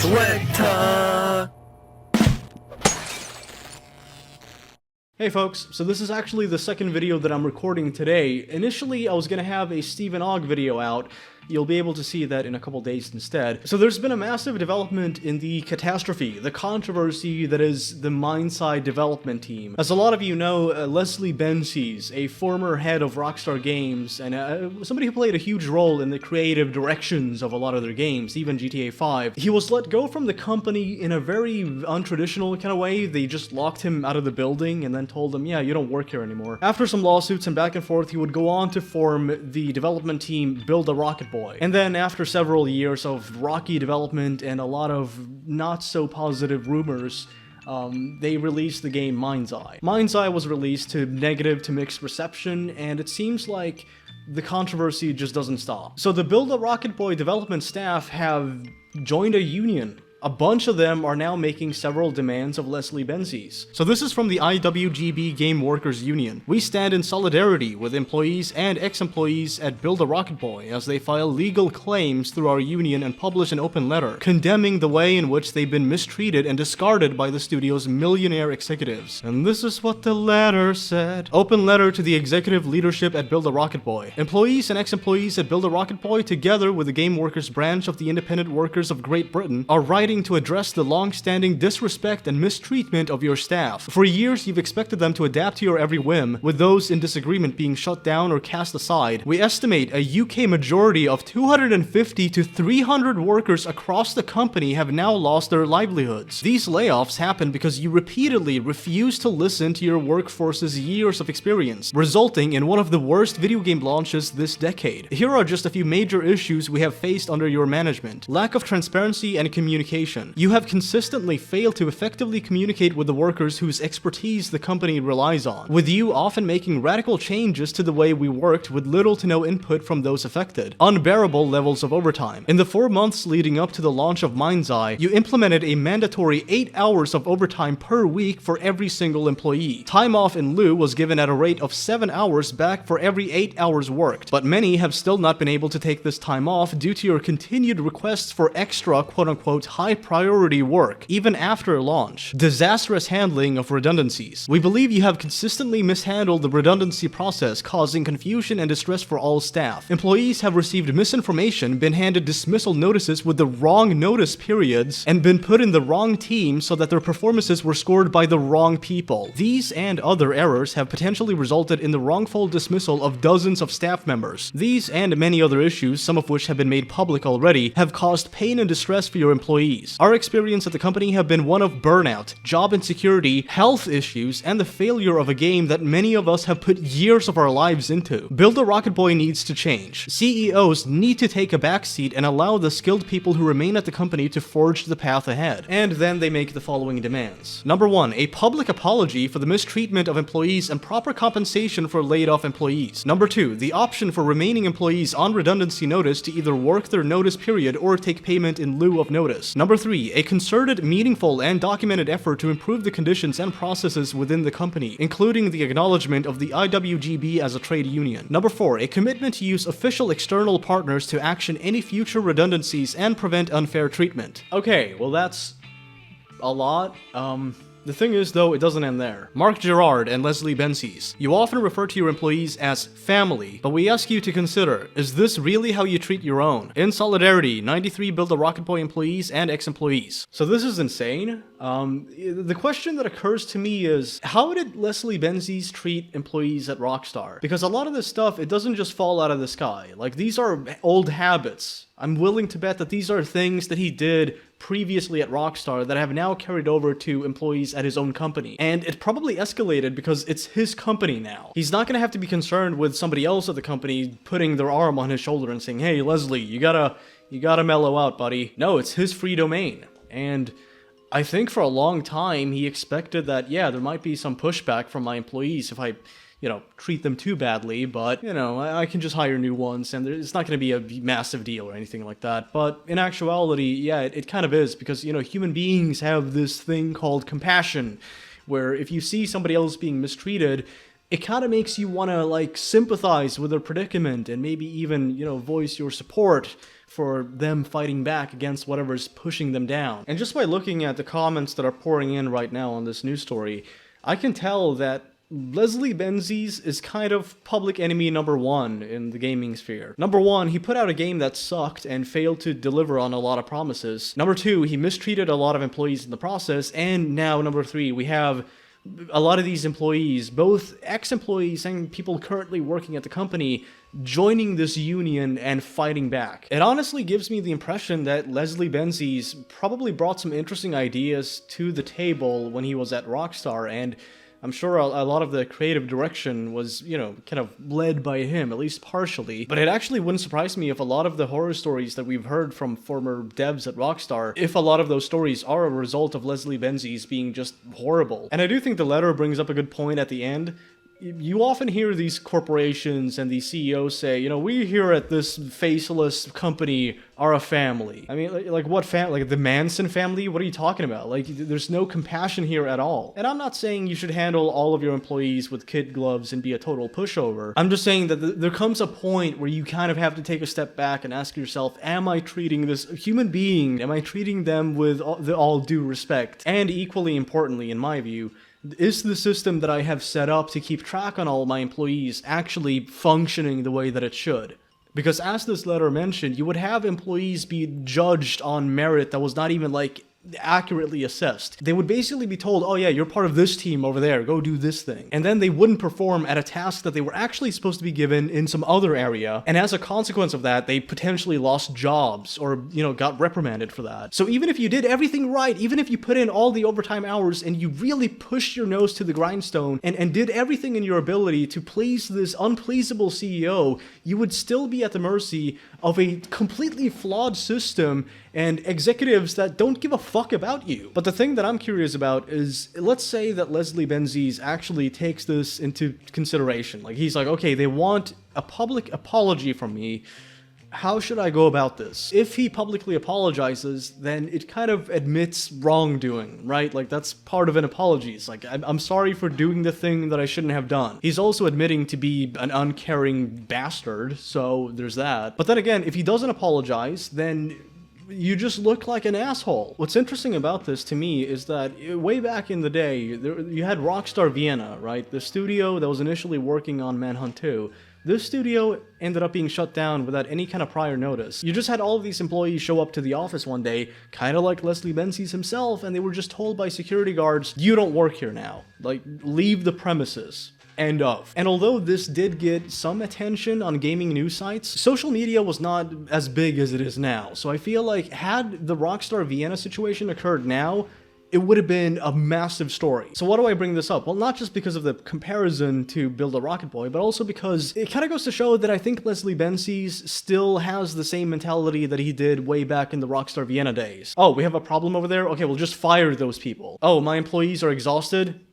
SWEGTA! Hey folks, so this is actually the second video that I'm recording today. Initially, I was gonna have a Stephen Ogg video out. You'll be able to see that in a couple days instead. So there's been a massive development in the catastrophe, the controversy that is the MindsEye development team. As a lot of you know, Leslie Benzies, a former head of Rockstar Games, and somebody who played a huge role in the creative directions of a lot of their games, even GTA 5, he was let go from the company in a very untraditional kind of way. They just locked him out of the building and then told him, yeah, you don't work here anymore. After some lawsuits and back and forth, he would go on to form the development team Build a Rocket Boy. And then after several years of rocky development and a lot of not so positive rumors, they released the game MindsEye. MindsEye was released to negative to mixed reception, and it seems like the controversy just doesn't stop. So the Build a Rocket Boy development staff have joined a union. A bunch of them are now making several demands of Leslie Benzies. So this is from the IWGB Game Workers Union. We stand in solidarity with employees and ex-employees at Build a Rocket Boy as they file legal claims through our union and publish an open letter, condemning the way in which they've been mistreated and discarded by the studio's millionaire executives. And this is what the letter said. Open letter to the executive leadership at Build a Rocket Boy. Employees and ex-employees at Build a Rocket Boy, together with the Game Workers branch of the Independent Workers of Great Britain, are writing to address the long-standing disrespect and mistreatment of your staff. For years, you've expected them to adapt to your every whim, with those in disagreement being shut down or cast aside. We estimate a UK majority of 250 to 300 workers across the company have now lost their livelihoods. These layoffs happen because you repeatedly refuse to listen to your workforce's years of experience, resulting in one of the worst video game launches this decade. Here are just a few major issues we have faced under your management. Lack of transparency and communication. You have consistently failed to effectively communicate with the workers whose expertise the company relies on, with you often making radical changes to the way we worked with little to no input from those affected. Unbearable levels of overtime. In the 4 months leading up to the launch of MindsEye, you implemented a mandatory 8 hours of overtime per week for every single employee. Time off in lieu was given at a rate of 7 hours back for every 8 hours worked, but many have still not been able to take this time off due to your continued requests for extra quote-unquote high priority work, even after launch. Disastrous handling of redundancies. We believe you have consistently mishandled the redundancy process, causing confusion and distress for all staff. Employees have received misinformation, been handed dismissal notices with the wrong notice periods, and been put in the wrong team so that their performances were scored by the wrong people. These and other errors have potentially resulted in the wrongful dismissal of dozens of staff members. These and many other issues, some of which have been made public already, have caused pain and distress for your employees. Our experience at the company have been one of burnout, job insecurity, health issues, and the failure of a game that many of us have put years of our lives into. Build a Rocket Boy needs to change. CEOs need to take a backseat and allow the skilled people who remain at the company to forge the path ahead. And then they make the following demands. Number 1, a public apology for the mistreatment of employees and proper compensation for laid-off employees. Number 2, the option for remaining employees on redundancy notice to either work their notice period or take payment in lieu of notice. Number 3, a concerted, meaningful, and documented effort to improve the conditions and processes within the company, including the acknowledgement of the IWGB as a trade union. Number 4, a commitment to use official external partners to action any future redundancies and prevent unfair treatment. Okay, well that's a lot. The thing is, though, it doesn't end there. Mark Gerard and Leslie Benzies. You often refer to your employees as family, but we ask you to consider, is this really how you treat your own? In solidarity, 93 Build a Rocket Boy employees and ex-employees. So this is insane. The question that occurs to me is, how did Leslie Benzies treat employees at Rockstar? Because a lot of this stuff, it doesn't just fall out of the sky. Like, these are old habits. I'm willing to bet that these are things that he did previously at Rockstar that have now carried over to employees at his own company. And it probably escalated because it's his company now. He's not gonna have to be concerned with somebody else at the company putting their arm on his shoulder and saying, hey, Leslie, you gotta mellow out, buddy. No, it's his free domain. And I think for a long time, he expected that, yeah, there might be some pushback from my employees if I treat them too badly, but, I can just hire new ones, and it's not going to be a massive deal or anything like that. But in actuality, yeah, it kind of is, because, human beings have this thing called compassion, where if you see somebody else being mistreated, it kind of makes you want to, sympathize with their predicament, and maybe even, voice your support for them fighting back against whatever's pushing them down. And just by looking at the comments that are pouring in right now on this news story, I can tell that Leslie Benzies is kind of public enemy number one in the gaming sphere. Number one, he put out a game that sucked and failed to deliver on a lot of promises. Number two, he mistreated a lot of employees in the process. And now, number three, we have a lot of these employees, both ex-employees and people currently working at the company, joining this union and fighting back. It honestly gives me the impression that Leslie Benzies probably brought some interesting ideas to the table when he was at Rockstar, and I'm sure a lot of the creative direction was, you know, kind of led by him, at least partially. But it actually wouldn't surprise me if a lot of the horror stories that we've heard from former devs at Rockstar, if a lot of those stories are a result of Leslie Benzies being just horrible. And I do think the letter brings up a good point at the end. You often hear these corporations and these CEOs say, you know, we here at this faceless company are a family. I mean, like what family? Like the Manson family? What are you talking about? Like, there's no compassion here at all. And I'm not saying you should handle all of your employees with kid gloves and be a total pushover. I'm just saying that there comes a point where you kind of have to take a step back and ask yourself, am I treating this human being, am I treating them with all due respect? And equally importantly, in my view, is the system that I have set up to keep track on all my employees actually functioning the way that it should? Because as this letter mentioned, you would have employees be judged on merit that was not even like accurately assessed. They would basically be told, oh yeah, you're part of this team over there, go do this thing. And then they wouldn't perform at a task that they were actually supposed to be given in some other area. And as a consequence of that, they potentially lost jobs or, you know, got reprimanded for that. So even if you did everything right, even if you put in all the overtime hours and you really pushed your nose to the grindstone and did everything in your ability to please this unpleasable CEO, you would still be at the mercy of a completely flawed system and executives that don't give a fuck about you. But the thing that I'm curious about is, let's say that Leslie Benzies actually takes this into consideration. Like, he's like, okay, they want a public apology from me. How should I go about this? If he publicly apologizes, then it kind of admits wrongdoing, right? Like, that's part of an apology. It's like, I'm sorry for doing the thing that I shouldn't have done. He's also admitting to be an uncaring bastard, so there's that. But then again, if he doesn't apologize, then you just look like an asshole. What's interesting about this to me is that way back in the day, you had Rockstar Vienna, right? The studio that was initially working on Manhunt 2. This studio ended up being shut down without any kind of prior notice. You just had all of these employees show up to the office one day, kind of like Leslie Benzies himself, and they were just told by security guards, you don't work here now. Like, leave the premises. End of. And although this did get some attention on gaming news sites, social media was not as big as it is now. So I feel like had the Rockstar Vienna situation occurred now, it would have been a massive story. So why do I bring this up? Well, not just because of the comparison to Build a Rocket Boy, but also because it kind of goes to show that I think Leslie Benzies still has the same mentality that he did way back in the Rockstar Vienna days. Oh, we have a problem over there? Okay, we'll just fire those people. Oh, my employees are exhausted?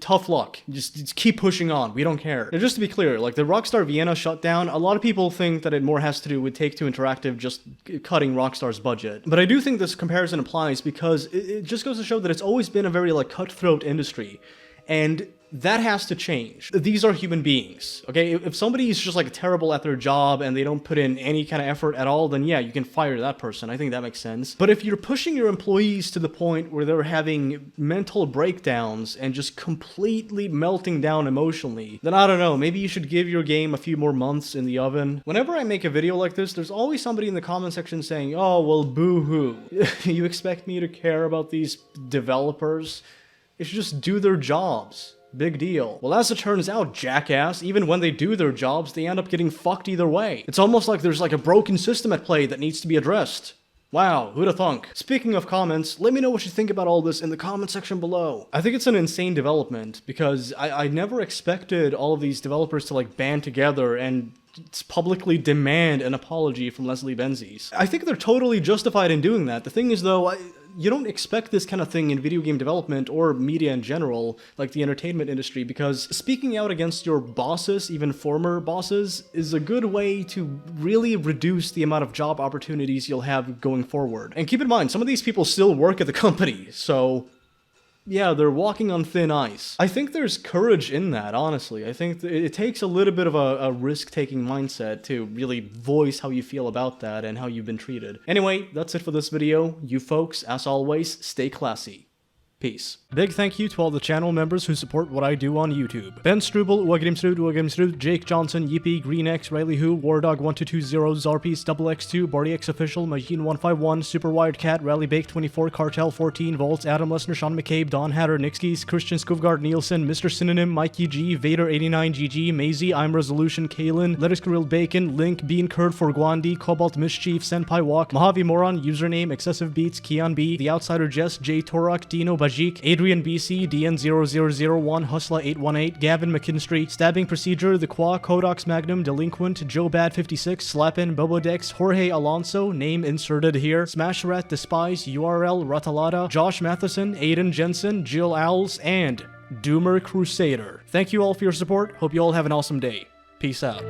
Tough luck. Just keep pushing on. We don't care. Now, just to be clear, like the Rockstar Vienna shutdown, a lot of people think that it more has to do with Take-Two Interactive just cutting Rockstar's budget. But I do think this comparison applies because it just goes to show that it's always been a very like cutthroat industry. And that has to change. These are human beings, okay? If somebody is just like terrible at their job and they don't put in any kind of effort at all, then yeah, you can fire that person. I think that makes sense. But if you're pushing your employees to the point where they're having mental breakdowns and just completely melting down emotionally, then I don't know, maybe you should give your game a few more months in the oven. Whenever I make a video like this, there's always somebody in the comment section saying, oh, well, boo-hoo. You expect me to care about these developers? They should just do their jobs. Big deal. Well, as it turns out, jackass, even when they do their jobs, they end up getting fucked either way. It's almost like there's like a broken system at play that needs to be addressed. Wow, who'da thunk? Speaking of comments, let me know what you think about all this in the comment section below. I think it's an insane development because I never expected all of these developers to like band together and publicly demand an apology from Leslie Benzies. I think they're totally justified in doing that. The thing is though, you don't expect this kind of thing in video game development or media in general, like the entertainment industry, because speaking out against your bosses, even former bosses, is a good way to really reduce the amount of job opportunities you'll have going forward. And keep in mind, some of these people still work at the company, so yeah, they're walking on thin ice. I think there's courage in that, honestly. I think it takes a little bit of a risk-taking mindset to really voice how you feel about that and how you've been treated. Anyway, that's it for this video. You folks, as always, stay classy. Peace. Big thank you to all the channel members who support what I do on YouTube. Ben Struble, Uagrimsrud, Jake Johnson, Yippee, GreenX, Riley Who, Wardog1220, Zarpies, XX2, BardyX Official, Majin151, Super Wired Cat, RallyBake24, Cartel 14, Volts, Adam Lesnar, Sean McCabe, Don Hatter, Nixkies, Christian Skuvgard Nielsen, Mr. Synonym, Mikey G, Vader89GG, Maisie, I'm Resolution, Kalen, Lettuce Grilled Bacon, Link, Bean Curd for Guandi, Cobalt Mischief, Senpai Walk, Mojave Moron, Username, Excessive Beats, Keon B, The Outsider Jess, J Torak, Dino Bajik, Adrian BC, DN0001, Hustla818, Gavin McKinstry, Stabbing Procedure, The Qua, Codox Magnum, Delinquent, Joe Bad56, Slappin, Bobodex, Jorge Alonso, name inserted here, Smash Rat Despise, URL Ratalada, Josh Matheson, Aiden Jensen, Jill Owls, and Doomer Crusader. Thank you all for your support. Hope you all have an awesome day. Peace out.